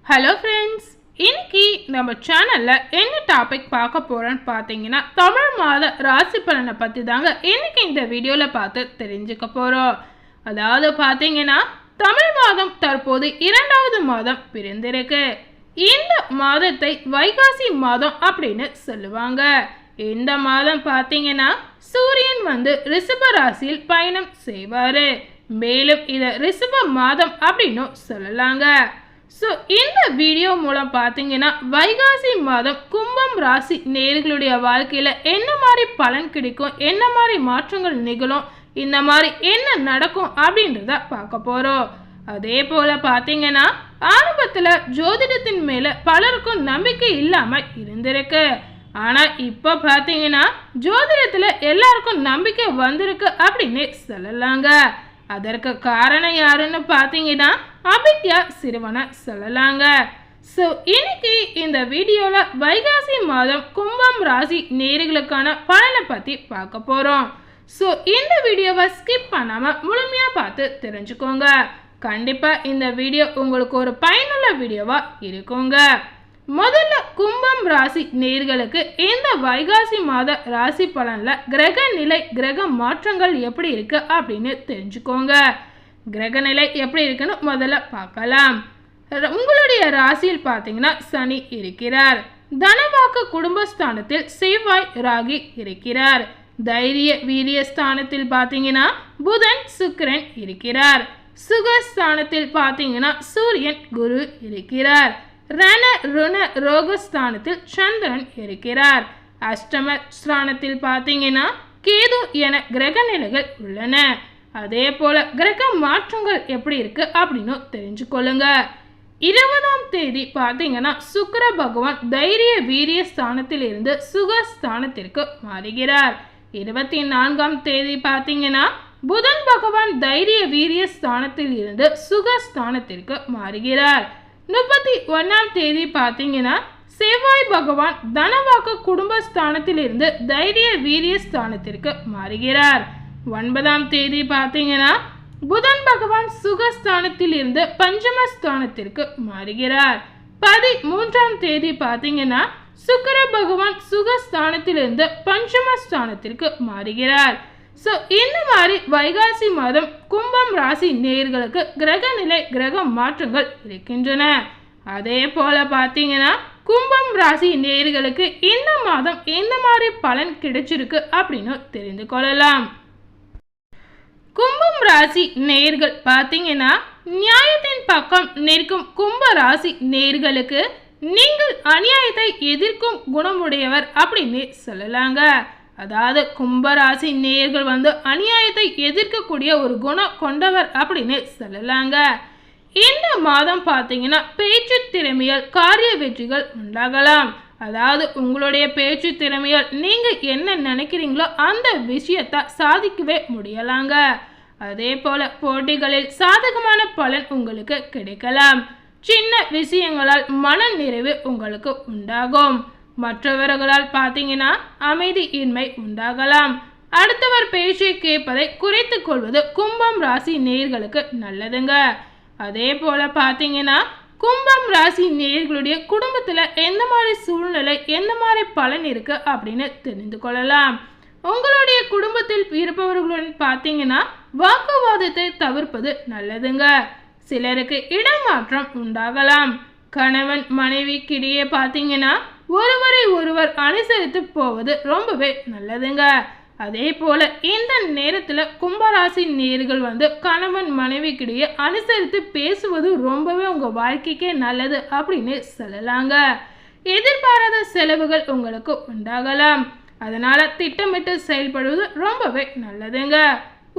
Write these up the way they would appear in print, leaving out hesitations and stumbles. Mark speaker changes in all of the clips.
Speaker 1: Hello friends, இன்னைக்கு நம்ம சேனலில் என்ன டாபிக் பார்க்க போகிறோன்னு பார்த்தீங்கன்னா தமிழ் மாத ராசி பலனை பற்றி தாங்க இன்னைக்கு இந்த வீடியோவில் பார்த்து தெரிஞ்சுக்க போகிறோம். அதாவது பார்த்தீங்கன்னா தமிழ் மாதம் தற்போது 2வது மாதம் பிறந்திருக்கு. இந்த மாதத்தை வைகாசி மாதம் அப்படின்னு சொல்லுவாங்க. இந்த மாதம் பார்த்தீங்கன்னா சூரியன் ரிஷப ராசியில் பயணம் செய்வார். மேலும் இதை ரிஷப மாதம் அப்படின்னு சொல்லலாங்க. ஸோ இந்த வீடியோ மூலம் பார்த்தீங்கன்னா வைகாசி மாதம் கும்பம் ராசி நேயர்களுடைய வாழ்க்கையில் என்ன மாதிரி பலன் கிடைக்கும், என்ன மாதிரி மாற்றங்கள் நிகழும், இந்த மாதிரி என்ன நடக்கும் அப்படின்றத பார்க்க போகிறோம். அதே போல் பார்த்தீங்கன்னா ஆரம்பத்தில் ஜோதிடத்தின் மேலே பலருக்கும் நம்பிக்கை இல்லாமல் இருந்திருக்கு. ஆனால் இப்போ பார்த்தீங்கன்னா ஜோதிடத்தில் எல்லாருக்கும் நம்பிக்கை வந்திருக்கு அப்படின்னு சொல்லலாங்க. அதற்கு காரணம் யாருன்னு பார்த்தீங்கன்னா அபித்யா சிறுவனை சொல்லலாங்க. ஸோ இன்னைக்கு இந்த வீடியோவில் வைகாசி மாதம் கும்பம் ராசி நேயர்களுக்கான பலனை பற்றி பார்க்க போகிறோம். ஸோ இந்த வீடியோவை ஸ்கிப் பண்ணாமல் முழுமையாக பார்த்து தெரிஞ்சுக்கோங்க. கண்டிப்பாக இந்த வீடியோ உங்களுக்கு ஒரு பயனுள்ள வீடியோவாக இருக்குங்க. முதல்ல கும்பம் ராசி நேயர்களுக்கு இந்த வைகாசி மாத ராசி பலனில் கிரக நிலை கிரக மாற்றங்கள் எப்படி இருக்கு அப்படின்னு தெரிஞ்சுக்கோங்க. கிரக நிலை எப்படி இருக்குன்னு முதல்ல பார்க்கலாம். உங்களுடைய ராசியில் பார்த்தீங்கன்னா சனி இருக்கிறார். தனவாக்கு குடும்பஸ்தானத்தில் செவ்வாய் ராகி இருக்கிறார். தைரிய வீரிய ஸ்தானத்தில் பார்த்தீங்கன்னா புதன் சுக்கிரன் இருக்கிறார். சுகஸ்தானத்தில் பார்த்தீங்கன்னா சூரியன் குரு இருக்கிறார். ரண ருண ரோகஸ்தானத்தில் சந்திரன் இருக்கிறார். அஷ்டம ஸ்தானத்தில் பார்த்தீங்கன்னா கேது என கிரக நிலைகள் உள்ளன. அதே போல கிரக மாற்றங்கள் எப்படி இருக்கு அப்படின்னு தெரிஞ்சுக்கொள்ளுங்க. 20ஆம் தேதி பார்த்தீங்கன்னா சுக்கிர பகவான் தைரிய வீரிய ஸ்தானத்தில் இருந்து சுகஸ்தானத்திற்கு மாறுகிறார். 24ஆம் தேதி பார்த்தீங்கன்னா புதன் பகவான் தைரிய வீரிய ஸ்தானத்தில் இருந்து சுகஸ்தானத்திற்கு மாறுகிறார். 31ஆம் தேதி பார்த்தீங்கன்னா செவ்வாய் பகவான் தனவாக்கு குடும்பஸ்தானத்தில் இருந்து தைரிய வீரிய ஸ்தானத்திற்கு மாறுகிறார். 9ஆம் தேதி பார்த்தீங்கன்னா புதன் பகவான் சுகஸ்தானத்தில் இருந்து பஞ்சமஸ்தானத்திற்கு மாறுகிறார். 13ஆம் தேதி பார்த்தீங்கன்னா சுக்கிர பகவான் சுகஸ்தானத்தில் இருந்து பஞ்சமஸ்தானத்திற்கு மாறுகிறார். ஸோ இந்த மாதிரி வைகாசி மாதம் கும்பம் ராசி நேயர்களுக்கு கிரக நிலை கிரக மாற்றங்கள் இருக்கின்றன. அதே போல பார்த்தீங்கன்னா கும்பம் ராசி நேயர்களுக்கு இந்த மாதம் எந்த மாதிரி பலன் கிடைச்சிருக்கு அப்படின்னு தெரிந்து கொள்ளலாம். கும்பம் ராசி நேயர்கள் பார்த்தீங்கன்னா நியாயத்தின் பக்கம் நிற்கும் கும்ப ராசி நேயர்களுக்கு நீங்கள் அநியாயத்தை எதிர்க்கும் குணமுடையவர் அப்படின்னு சொல்லலாங்க. அதாவது கும்பராசி நேயர்கள் அநியாயத்தை எதிர்க்கக்கூடிய ஒரு குணம் கொண்டவர் அப்படின்னு சொல்லலாங்க. இந்த மாதம் பார்த்தீங்கன்னா பேச்சு திறமையால் காரிய வெற்றிகள் உண்டாகலாம். அதாவது உங்களுடைய பேச்சு திறமையால் நீங்கள் என்ன நினைக்கிறீங்களோ அந்த விஷயத்தை சாதிக்கவே முடியலாங்க. அதே போல போட்டிகளில் சாதகமான பலன் உங்களுக்கு கிடைக்கலாம். சின்ன விஷயங்களால் மன நிறைவு உங்களுக்கு உண்டாகும். மற்றவர்களால் பார்த்தீங்கன்னா அமைதியின்மை உண்டாகலாம். அடுத்தவர் பேச்சை கேட்பதை குறைத்து கொள்வது கும்பம் ராசி நேயர்களுக்கு நல்லதுங்க. அதே போல பார்த்தீங்கன்னா கும்பம் ராசி நேயர்களுடைய குடும்பத்தில் எந்த மாதிரி சூழ்நிலை எந்த மாதிரி பலன் இருக்கு அப்படின்னு தெரிந்து கொள்ளலாம். உங்களுடைய குடும்பத்தில் இருப்பவர்களுடன் பார்த்தீங்கன்னா வாக்குவாதத்தை தவிர்ப்பது நல்லதுங்க. சிலருக்கு இடமாற்றம் உண்டாகலாம். கணவன் மனைவிக்கிடையே பார்த்தீங்கன்னா ஒருவரை ஒருவர் அனுசரித்து போவது ரொம்பவே நல்லதுங்க. அதே போல இந்த நேரத்தில் கும்பராசி நேயர்கள் கணவன் மனைவிக்கிடையே அனுசரித்து பேசுவது ரொம்பவே உங்கள் வாழ்க்கைக்கே நல்லது அப்படின்னு சொல்லலாங்க. எதிர்பாராத செலவுகள் உங்களுக்கு உண்டாகலாம். அதனால திட்டமிட்டு செயல்படுவது ரொம்பவே நல்லதுங்க.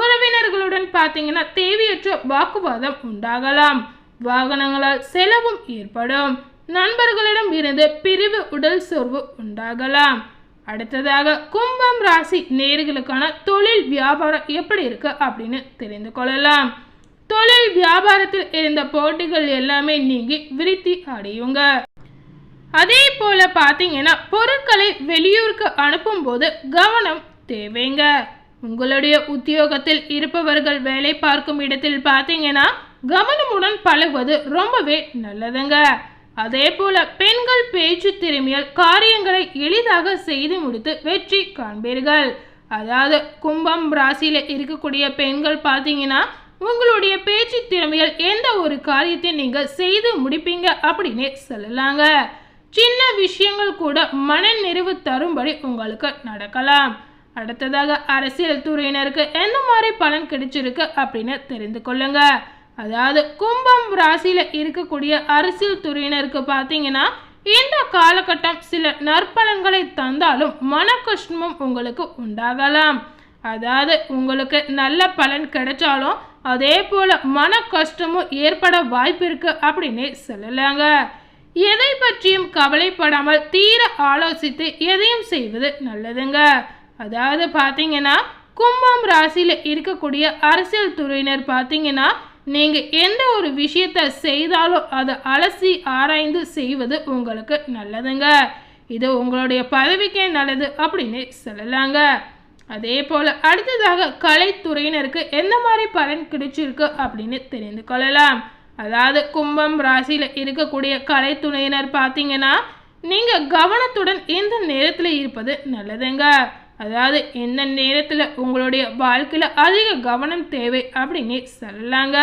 Speaker 1: உறவினர்களுடன் பார்த்தீங்கன்னா தேவையற்ற வாக்குவாதம் உண்டாகலாம். வாகனங்களால் செலவும் ஏற்படும். நண்பர்களிடம் இருந்து பிரிவு உடல் சோர்வு உண்டாகலாம். அடுத்ததாக கும்பம் ராசி நேயர்களுக்கான தொழில் வியாபாரம் எப்படி இருக்கு அப்படின்னு தெரிந்து கொள்ளலாம். தொழில் வியாபாரத்தில் இருந்த போட்டிகள் எல்லாமே நீங்கி விருத்தி அடையுங்க. அதே போல பார்த்தீங்கன்னா பொருட்களை வெளியூருக்கு அனுப்பும் போது கவனம் தேவைங்க. உங்களுடைய உத்தியோகத்தில் இருப்பவர்கள் வேலை பார்க்கும் இடத்தில் பார்த்தீங்கன்னா கவனமுடன் பழகுவது ரொம்பவே நல்லதுங்க. அதே போல பெண்கள் பேச்சு திறமையால் காரியங்களை எளிதாக செய்து முடித்து வெற்றி காண்பீர்கள். அதாவது கும்பம் ராசியில இருக்கக்கூடிய பெண்கள் பார்த்தீங்கன்னா உங்களுடைய பேச்சு திறமையால் எந்த ஒரு காரியத்தை நீங்க செய்து முடிப்பீங்க அப்படின்னே சொல்லலாங்க. சின்ன விஷயங்கள் கூட மன நிறைவு தரும்படி உங்களுக்கு நடக்கலாம். அடுத்ததாக அரசியல் துறையினருக்கு எந்த மாதிரி பலன் கிடைச்சிருக்கு அப்படின்னு தெரிந்து கொள்ளுங்க. அதாவது கும்பம் ராசியில இருக்கக்கூடிய அரசியல் துறையினருக்கு பார்த்தீங்கன்னா இந்த காலகட்டம் சில நற்பலன்களை தந்தாலும் மன கஷ்டமும் உங்களுக்கு உண்டாகலாம். அதாவது உங்களுக்கு நல்ல பலன் கிடைச்சாலும் அதே போல மன கஷ்டமும் ஏற்பட வாய்ப்பு இருக்கு அப்படின்னே சொல்லலாங்க. எதை பற்றியும் கவலைப்படாமல் தீர ஆலோசித்து எதையும் செய்வது நல்லதுங்க. அதாவது பார்த்தீங்கன்னா கும்பம் ராசியில இருக்கக்கூடிய அரசியல் துறையினர் பார்த்தீங்கன்னா நீங்க எந்த ஒரு விஷயத்தை செய்தாலும் அதை அலசி ஆராய்ந்து செய்வது உங்களுக்கு நல்லதுங்க. இது உங்களுடைய பதவிக்கே நல்லது அப்படின்னு சொல்லலாங்க. அதே போல அடுத்ததாக கலைத்துறையினருக்கு எந்த மாதிரி பலன் கிடைச்சிருக்கு அப்படின்னு தெரிந்து கொள்ளலாம். அதாவது கும்பம் ராசியில இருக்கக்கூடிய கலைத்துறையினர் பார்த்தீங்கன்னா நீங்க கவனத்துடன் இந்த நேரத்தில் இருப்பது நல்லதுங்க. அதாவது எந்த நேரத்தில் உங்களுடைய வாழ்க்கையில் அதிக கவனம் தேவை அப்படின்னு சொல்லலாங்க.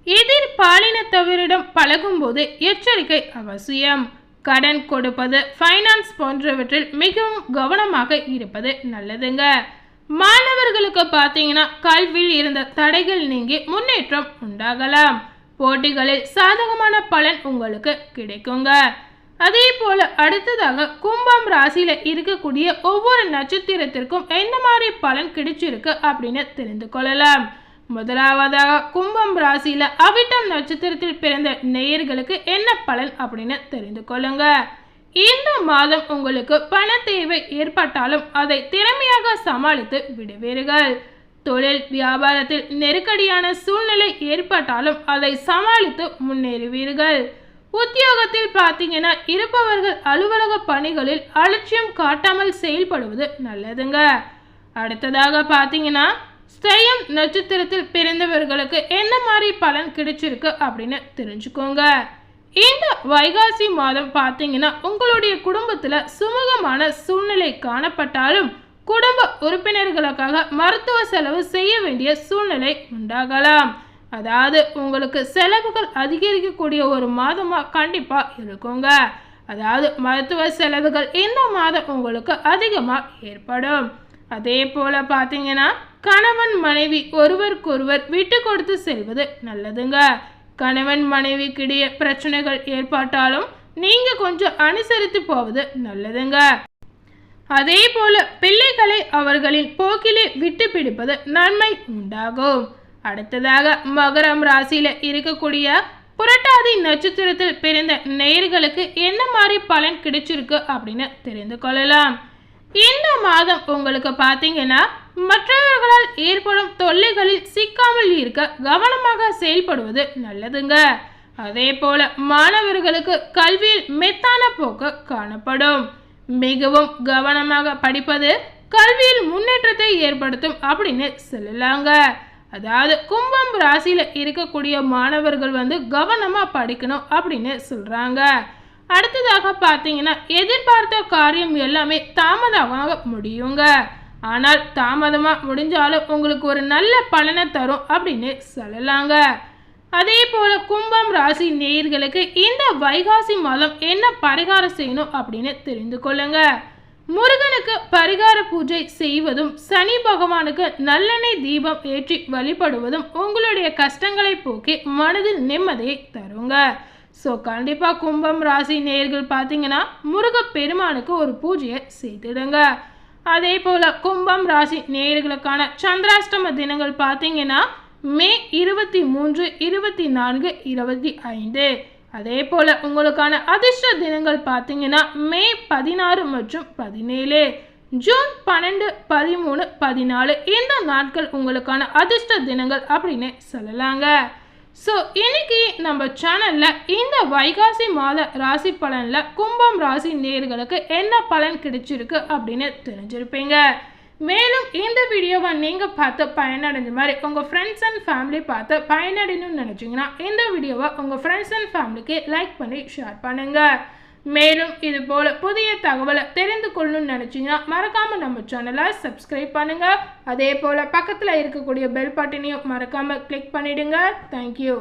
Speaker 1: எதிர்பாலினத்தவரிடம் பழகும்போது எச்சரிக்கை அவசியம். கடன் கொடுப்பது, ஃபைனான்ஸ் போன்றவற்றில் மிகவும் கவனமாக இருப்பது நல்லதுங்க. மாணவர்களுக்கு பார்த்தீங்கன்னா கல்வியில் இருந்த தடைகள் நீங்கி முன்னேற்றம் உண்டாகலாம். போட்டிகளில் சாதகமான பலன் உங்களுக்கு கிடைக்குங்க. அதே போல அடுத்ததாக கும்பம் ராசியில இருக்கக்கூடிய ஒவ்வொரு நட்சத்திரத்திற்கும் எந்த மாதிரி பலன் கிடைச்சிருக்கு அப்படின்னு தெரிந்து கொள்ளலாம். முதலாவதாக கும்பம் ராசியில அவிட்டம் நட்சத்திரத்தில் பிறந்த நேயர்களுக்கு என்ன பலன் அப்படின்னு தெரிந்து கொள்ளுங்க. இந்த மாதம் உங்களுக்கு பண தேவை ஏற்பட்டாலும் அதை திறமையாக சமாளித்து விடுவீர்கள். தொழில் வியாபாரத்தில் நெருக்கடியான சூழ்நிலை ஏற்பட்டாலும் அதை சமாளித்து முன்னேறுவீர்கள். உத்தியோகத்தில் பார்த்தீங்கன்னா இருப்பவர்கள் அலுவலக பணிகளில் அலட்சியம் காட்டாமல் செயல்படுவது நல்லதுங்க. அடுத்ததாக பார்த்தீங்கன்னா ஸ்தயம் நட்சத்திரத்தில் பிறந்தவர்களுக்கு என்ன மாதிரி பலன் கிடைச்சிருக்கு அப்படின்னு தெரிஞ்சுக்கோங்க. இந்த வைகாசி மாதம் பார்த்தீங்கன்னா உங்களுடைய குடும்பத்தில் சுமூகமான சூழ்நிலை காணப்பட்டாலும் குடும்ப உறுப்பினர்களுக்காக மருத்துவ செலவு செய்ய வேண்டிய சூழ்நிலை உண்டாகலாம். அதாவது உங்களுக்கு செலவுகள் அதிகரிக்கக்கூடிய ஒரு மாதமாக கண்டிப்பாக இருக்குங்க. அதாவது மருத்துவ செலவுகள் இந்த மாதம் உங்களுக்கு அதிகமாக ஏற்படும். அதே போல் பார்த்தீங்கன்னா கணவன் மனைவி ஒருவருக்கொருவர் விட்டு கொடுத்து செல்வது நல்லதுங்க. கணவன் மனைவிக்கிடையே பிரச்சனைகள் ஏற்பட்டாலும் நீங்கள் கொஞ்சம் அனுசரித்து போவது நல்லதுங்க. அதே போல பிள்ளைகளை அவர்களின் போக்கிலே விட்டு பிடிப்பது நன்மை உண்டாகும். அடுத்ததாக மகரம் ராசியில இருக்கக்கூடிய புரட்டாதி நட்சத்திரத்தில் பிறந்த நேயர்களுக்கு என்ன மாதிரி பலன் கிடைச்சிருக்கு அப்படின்னு தெரிந்து கொள்ளலாம். இந்த மாதம் உங்களுக்கு பார்த்தீங்கன்னா மற்றவர்களால் ஏற்படும் தொல்லைகளில் சிக்காமல் இருக்க கவனமாக செயல்படுவது நல்லதுங்க. அதே போல மாணவர்களுக்கு கல்வியில் மெத்தான போக்கு காணப்படும். மிகவும் கவனமாக படிப்பது கல்வியில் முன்னேற்றத்தை ஏற்படுத்தும் அப்படின்னு சொல்லலாங்க. அதாவது கும்பம் ராசியில இருக்கக்கூடிய மாணவர்கள் கவனமா படிக்கணும் அப்படின்னு சொல்றாங்க. அடுத்ததாக பார்த்தீங்கன்னா எதிர்பார்த்த காரியம் எல்லாமே தாமதமாக முடியுங்க. ஆனால் தாமதமாக முடிஞ்சாலும் உங்களுக்கு ஒரு நல்ல பலனை தரும் அப்படின்னு சொல்லலாங்க. அதே போல கும்பம் ராசி நேயர்களுக்கு இந்த வைகாசி மாதம் என்ன பரிகாரம் செய்யணும் அப்படின்னு தெரிந்து கொள்ளுங்க. முருகனுக்கு பரிகார பூஜை செய்வதும் சனி பகவானுக்கு நல்லெண்ணெய் தீபம் ஏற்றி வழிபடுவதும் உங்களுடைய கஷ்டங்களை போக்கி மனதில் நிம்மதியை தருங்க. ஸோ கண்டிப்பாக கும்பம் ராசி நேயர்கள் பார்த்தீங்கன்னா முருக பெருமானுக்கு ஒரு பூஜையை செய்திடுங்க. அதே போல் கும்பம் ராசி நேயர்களுக்கான சந்திராஷ்டம தினங்கள் பார்த்தீங்கன்னா மே 23, 24, 25. அதே போல் உங்களுக்கான அதிர்ஷ்ட தினங்கள் பார்த்தீங்கன்னா மே 16 மற்றும் 17, ஜூன் 12, 13, 14 இந்த நாட்கள் உங்களுக்கான அதிர்ஷ்ட தினங்கள் அப்படின்னு சொல்லலாங்க. ஸோ இன்னைக்கு நம்ம சேனலில் இந்த வைகாசி மாத ராசி பலனில் கும்பம் ராசி நேயர்களுக்கு என்ன பலன் கிடைச்சிருக்கு அப்படின்னு தெரிஞ்சிருப்பீங்க. மேலும் இந்த வீடியோவை நீங்கள் பார்த்து பயனடைஞ்ச மாதிரி உங்கள் ஃப்ரெண்ட்ஸ் அண்ட் ஃபேமிலி பார்த்து பயனடையணும்னு நினச்சிங்கன்னா இந்த வீடியோவை உங்கள் ஃப்ரெண்ட்ஸ் அண்ட் ஃபேமிலிக்கு லைக் பண்ணி ஷேர் பண்ணுங்கள். மேலும் இது போல் புதிய தகவலை தெரிந்து கொள்ளணும்னு நினச்சிங்கன்னா மறக்காமல் நம்ம சேனலை சப்ஸ்கிரைப் பண்ணுங்கள். அதே போல் பக்கத்தில் இருக்கக்கூடிய பெல் பட்டனையும் மறக்காமல் கிளிக் பண்ணிவிடுங்க. தேங்க்யூ.